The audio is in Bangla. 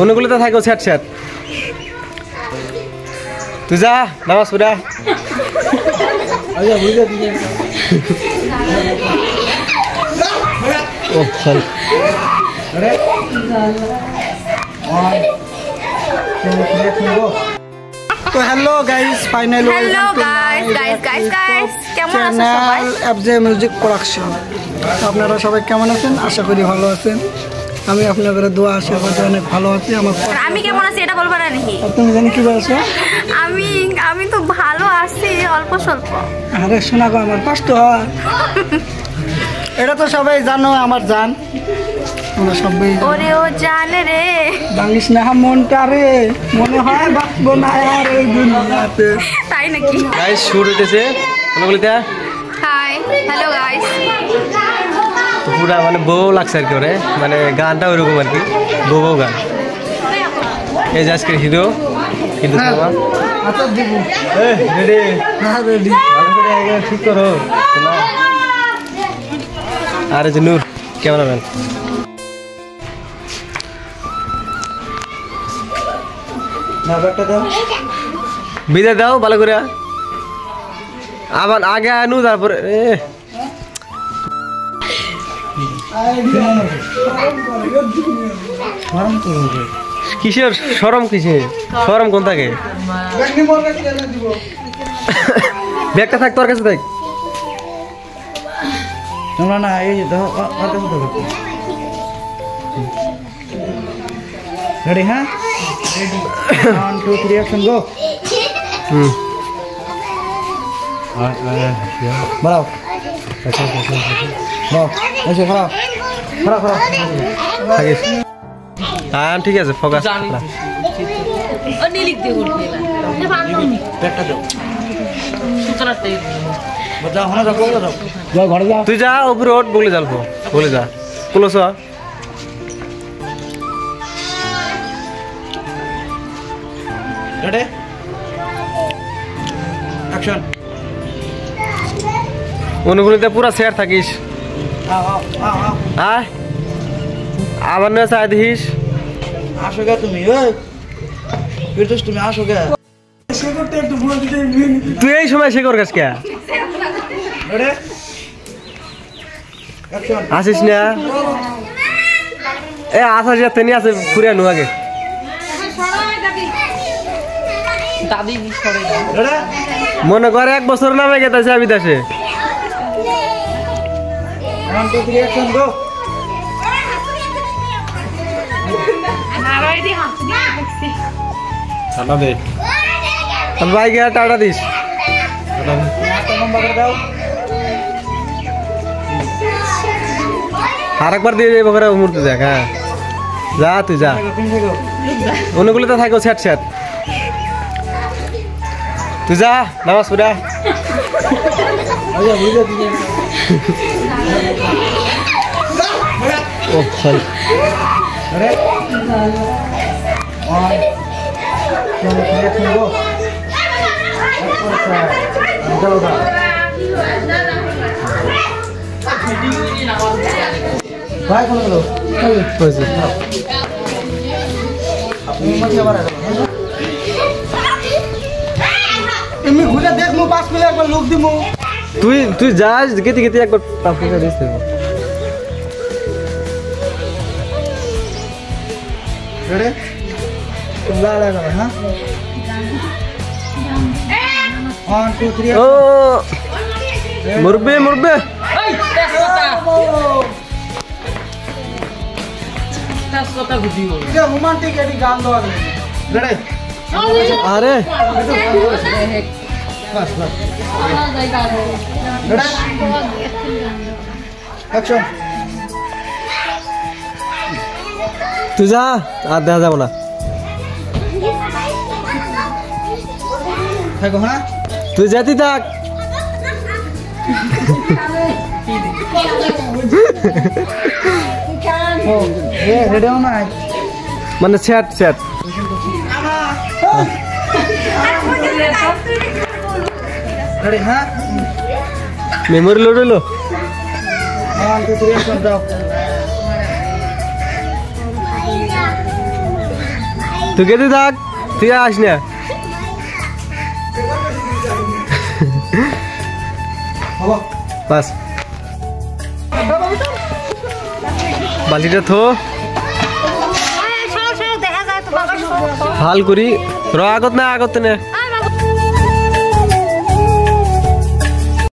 অনুগুলিতে থাকো স্যাট স্যাট তুই যা নামাজ পড়া ও সরি তো hello guys finally hello guys কেমন আছেন সবাই এফজে মিউজিক প্রোডাকশন আপনারা সবাই কেমন আছেন আশা করি ভালো আছেন আমি আপনাদের দোয়া আশীর্বাদ অনেক ভালো আছি আমার আমি কেমন আছি এটা বলবা না নাকি তুমি জানি কি বলছো আমি তো ভালো আছি অল্প স্বল্প আরে শোনা গো আমার কষ্ট হয় এটা তো সবাই জানো আমার জান আমরা সবাই ওরে ও জানে রে ভাঙিস না মনটা রে মনে হয় বাঁচবো না আর এই দুনিয়াতে তাই নাকি গাইস শুট হইতেছে অনুগুলিতে হাই হ্যালো গাইস পুরা মানে বউ লাগছে আর কি ওরে মানে গানটা ওইরকম আর কি বউ গান এই যে আজকের হিরো হিন্দু সিনেমা আচ্ছা দিব রেডি হ্যাঁ রেডি ঠিক করো আরে যে নূর ক্যামেরাম্যান না ব্যাগটা দাও বিদায় দাও ভালো করে আবার আগে আনু তারপরে কিসের শরম কিসে শরম কোন থাকে ব্যাগটা থাক তোর কাছে থাক তোমরা না এই যে দাও আর কাছে দাও রেডি হ্যাঁ রেডি 1 2 3 অ্যাকশন গো বাড়াও বাড়াও এসে খারাপ খারাপ খারাপ থাকিস হ্যাঁ ঠিক আছে ফোকাস তুই যা উপরে ওঠ বলে যাবো বলে যা পুলিশ রেডি অ্যাকশন অনুগুলিতে পুরা শেয়ার থাকিস হ্যাঁ আবার না চাই দিস আসো গে তুমি ওই বিরতুস তুমি আসো গে তুই এই সময় শেখর গাছ কে রেডি অ্যাকশন আসিস না এ আসা যে তেনি আছে পুরিয়া নু আগে দাদি করে রেডি মনে করে 1 বছর নামে গেছে বিদেশে 1 2 3 অ্যাকশন গো বাইকে টাটা দিস আরেকবার দিয়ে যাবো করে মুহূর্তে দেখ হ্যাঁ যা তুই যা অনুগুলিতে থাকো স্যাট স্যাট তুই যা নামাজ পড়া ও সরি এমনি ঘুরে দেখবো 5 মিনিট একবার লোক দিব তুই যাস গেতে গেতে একবার পাপড়ি দিস রেডি লা লা লা হ্যাঁ 1 2 3 ও মুরবে মুরবে এটা রোমান্টিক এডি গান দাও রেডি আরে বাস বাস রেডি অ্যাকশন তুই যা আর দেখা যাবো না থাকো হ্যাঁ তুই যেতে থাক রেডি হও না মানে স্যাট স্যাট রেডি হ্যাঁ মেমোরি লোড হলো 1 2 3 অ্যাকশন দাও তুই কেটে থাক, তুই আস না। বাস বালিটা থো ভাল করি র আগত না আগত না